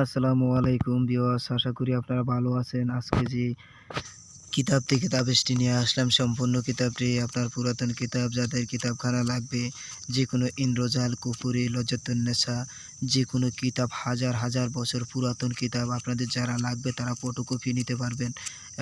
আসসালামু আলাইকুম ভিউয়ার্স, আশা করি আপনারা ভালো আছেন। আজকে যে কিতাব থেকে তাবিজটি নিয়ে আসলাম, সম্পূর্ণ কিতাবটি আপনার পুরাতন কিতাব। যাদের কিতাবখানা লাগবে, যে কোনো ইন্দ্রজাল, কুফুরি, লজ্জাতুন্নেসা, যে কোনো কিতাব, হাজার হাজার বছর পুরাতন কিতাব আপনাদের যারা লাগবে তারা ফটোকপি নিতে পারবেন।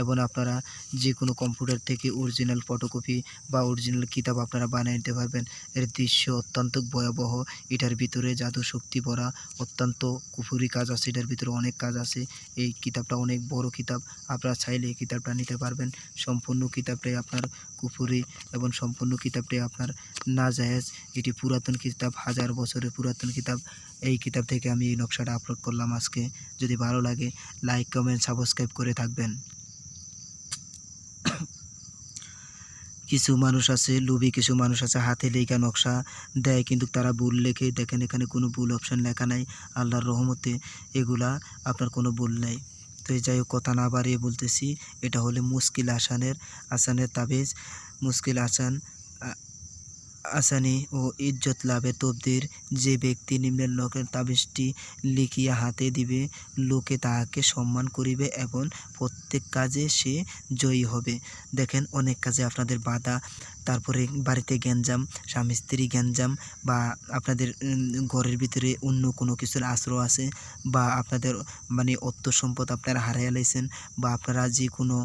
এবং আপনারা যে কোনো কম্পিউটার থেকে অরিজিনাল ফটোকপি বা অরিজিনাল কিতাব আপনারা বানিয়ে নিতে পারবেন। এর দৃশ্য অত্যন্ত ভয়াবহ। এটার ভিতরে জাদু শক্তি ভরা, অত্যন্ত কুফুরি কাজ আছে, এটার ভিতরে অনেক কাজ আছে। এই কিতাবটা অনেক বড় কিতাব। আপনারা চাইলে এই কিতাবটা নিতে পারবেন। সম্পূর্ণ কিতাবটাই আপনার কুফুরি এবং সম্পূর্ণ কিতাবটাই আপনার নাজায়েজ। এটি পুরাতন কিতাব, হাজার বছরের পুরাতন কিতাব। এই কিতাব থেকে আমি এই নকশাটা আপলোড করলাম আজকে। যদি ভালো লাগে লাইক, কমেন্ট, সাবস্ক্রাইব করে থাকবেন। কিছু মানুষ আছে লোভী, কিছু মানুষ আছে হাতে লেখা নকশা দেয়, কিন্তু তারা ভুল লেখে। দেখেন এখানে কোনো ভুল অপশন লেখা নাই। আল্লাহর রহমতে এগুলা আপনার কোনো ভুল নাই। তো এই যাই হোক, কথা না বাড়িয়ে বলতেছি, এটা হলে মুশকিল আসানের তাবিজ। মুশকিল আসানি ও ইজ্জত লাভের তবদির। যে ব্যক্তি নিম্নের তাবিজটি লিখিয়া হাতে দিবে, লোকে তাহাকে সম্মান করিবে এবং প্রত্যেক কাজে সে জয়ী হবে। দেখেন অনেক কাজে আপনাদের বাধা, তারপরে বাড়িতে গ্যাঞ্জাম, স্বামী স্ত্রী গ্যাঞ্জাম, বা আপনাদের ঘরের ভিতরে অন্য কোনো কিছুর আশ্রয় আছে, বা আপনাদের মানে অর্থ সম্পদ আপনারা হারাইয়া লাইছেন, বা আপনারা যে কোনো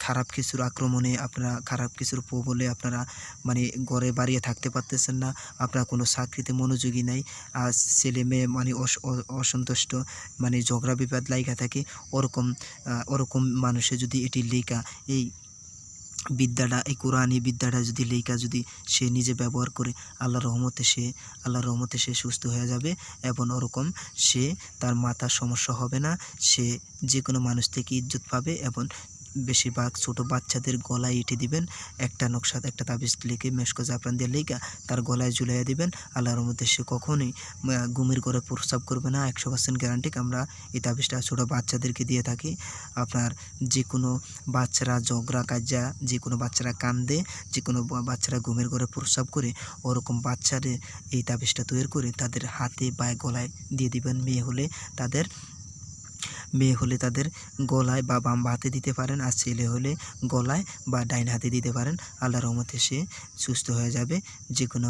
খারাপ কিছুর আক্রমণে, আপনারা খারাপ কিছুর প্রবলে আপনারা মানে ঘরে বাড়িয়ে থাকতে পারতেছেন না, আপনার কোনো চাকরিতে মনোযোগী নাই, আর ছেলে মেয়ে মানে অসন্তুষ্ট, মানে ঝগড়া বিবাদ লাইগা থাকে, ওরকম মানুষে যদি এটি লেখা, এই বিদ্যাটা, এই কোরআনী বিদ্যাটা যদি লেখা যদি সে নিজে ব্যবহার করে, আল্লাহর রহমতে সে সুস্থ হয়ে যাবে। এবং ওরকম সে, তার মাথার সমস্যা হবে না, সে যে কোনো মানুষ থেকে ইজ্জত পাবে। এবং বেশিরভাগ ছোট বাচ্চাদের গলায় এঁটে দিবেন, একটা নকশাতে একটা তাবিজ লিখে মেশকো জাফরান দিয়ে লেখা তার গলায় ঝুলাইয়া দিবেন। আল্লাহর মধ্যে সে কখনোই ঘুমের ঘরে প্রস্রাব করবে না, 100% গ্যারান্টি। আমরা এই তাবিজটা ছোটো বাচ্চাদেরকে দিয়ে থাকি। আপনার যে কোনো বাচ্চারা ঝগড়া কাজ্জা, যে কোনো বাচ্চারা কান্দে, যে কোনো বাচ্চারা ঘুমের ঘরে প্রস্রাব করে, ওরকম বাচ্চাদের এই তাবিজটা তৈরি করে তাদের হাতে বা গলায় দিয়ে দিবেন। মেয়ে হলে তাদের গলায় বা বাম হাতে দিতে পারেন, আর ছেলে হলে গলায় বা ডাইন হাতে দিতে পারেন। আল্লাহর রহমতে সে সুস্থ হয়ে যাবে, যে কোনো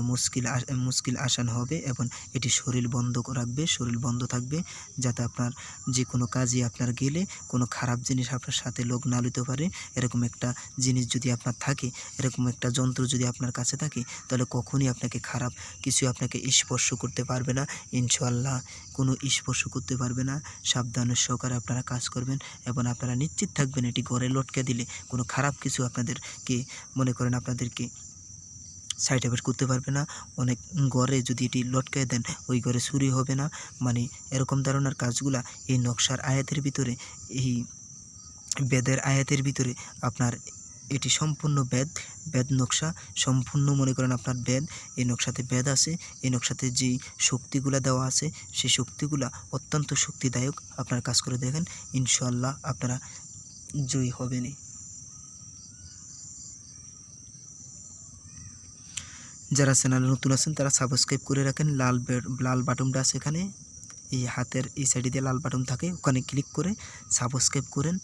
মুশকিল আসান হবে। এবং এটি শরীর বন্ধ রাখবে, শরীর বন্ধ থাকবে, যাতে আপনার যে কোনো কাজে আপনার গেলে কোনো খারাপ জিনিস আপনার সাথে লোক না লইতে পারে। এরকম একটা জিনিস যদি আপনার থাকে, এরকম একটা যন্ত্র যদি আপনার কাছে থাকে, তাহলে কখনই আপনাকে খারাপ কিছু আপনাকে স্পর্শ করতে পারবে না। ইনশাআল্লাহ কোনো স্পর্শ করতে পারবে না। সাবধানের সহকারে আপনারা কাজ করবেন এবং আপনারা নিশ্চিত থাকবেন এটি ঘরে লটকে দিলে কোনো খারাপ কিছু আপনাদেরকে, মনে করেন আপনাদেরকে সাইড এফেক্ট করতে পারবে না। অনেক ঘরে যদি এটি লটকায় দেন, ওই ঘরে চুরি হবে না। মানে এরকম ধরনের কাজগুলা এই নকশার আয়াতের ভিতরে, এই বেদের আয়াতের ভিতরে আপনার এটি সম্পূর্ণ বেদ নকশা, সম্পূর্ণ মনে করেন আপনার বেদ। এই নকশাতে বেদ আছে, এই নকশাতে যেই শক্তিগুলা দেওয়া আছে, সেই শক্তিগুলা অত্যন্ত শক্তিদায়ক। আপনার কাজ করে দেখেন, ইনশাআল্লাহ আপনারা জয়ী হবেনই। যারা চ্যানেলে নতুন আছেন তারা সাবস্ক্রাইব করে রাখেন। লাল বাটনটা আছে এখানে, এই হাতের এই সাইডে দিয়ে লাল বাটন থাকে, ওখানে ক্লিক করে সাবস্ক্রাইব করেন,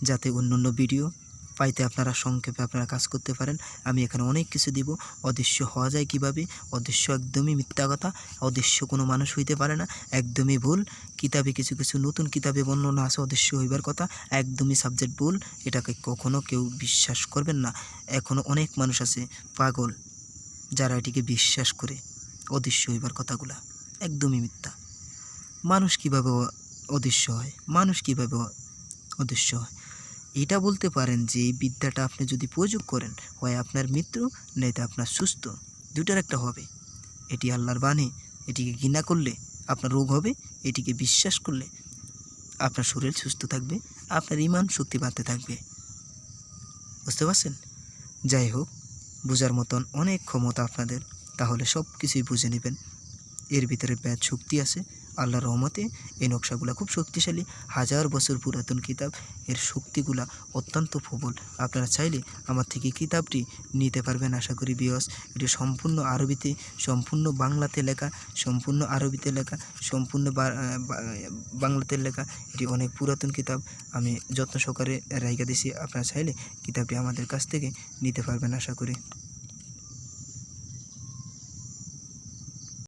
যাতে অন্য ভিডিও পাইতে আপনারা সংক্ষেপে আপনারা কাজ করতে পারেন। আমি এখানে অনেক কিছু দিব। অদৃশ্য হওয়া যায় কিভাবে? অদৃশ্য একদমই মিথ্যা কথা। অদৃশ্য কোনো মানুষ হইতে পারে না, একদমই ভুল। কিতাবে কিছু কিছু নতুন কিতাবে বর্ণনা আছে অদৃশ্য হইবার কথা, একদমই সাবজেক্ট ভুল। এটাকে কখনো কেউ বিশ্বাস করবেন না। এখনও অনেক মানুষ আছে পাগল, যারা এটিকে বিশ্বাস করে। অদৃশ্য হইবার কথাগুলা একদমই মিথ্যা। মানুষ কীভাবে অদৃশ্য হয়? মানুষ কীভাবে অদৃশ্য হয়? এটা বলতে পারেন যে এই বিদ্যাটা আপনি যদি প্রয়োগ করেন, হয় আপনার মৃত্যু, নয়তো আপনার সুস্থ, দুটার একটা হবে। এটি আল্লাহর বাণী। এটিকে ঘৃণা করলে আপনার রোগ হবে, এটিকে বিশ্বাস করলে আপনার শরীর সুস্থ থাকবে, আপনার ঈমান শক্তি বাড়তে থাকবে। বুঝতে পারছেন? যাই হোক, বোঝার মতন অনেক ক্ষমতা আপনাদের, তাহলে সব কিছুই বুঝে নেবেন। এর ভিতরে ব্যাদ শক্তি আছে, আল্লাহর রহমতে এই নকশাগুলা খুব শক্তিশালী, 1000 বছর পুরাতন কিতাব। এর শক্তিগুলা অত্যন্ত প্রবল। আপনারা চাইলে আমার থেকে কিতাবটি নিতে পারবেন আশা করি ভিউয়ার্স। এটি সম্পূর্ণ আরবিতে, সম্পূর্ণ বাংলাতে লেখা, সম্পূর্ণ আরবিতে লেখা, সম্পূর্ণ বাংলাতে লেখা। এটি অনেক পুরাতন কিতাব, আমি যত্ন সহকারে রাইখা দিছি। আপনারা চাইলে কিতাবটি আমাদের কাছ থেকে নিতে পারবেন আশা করি।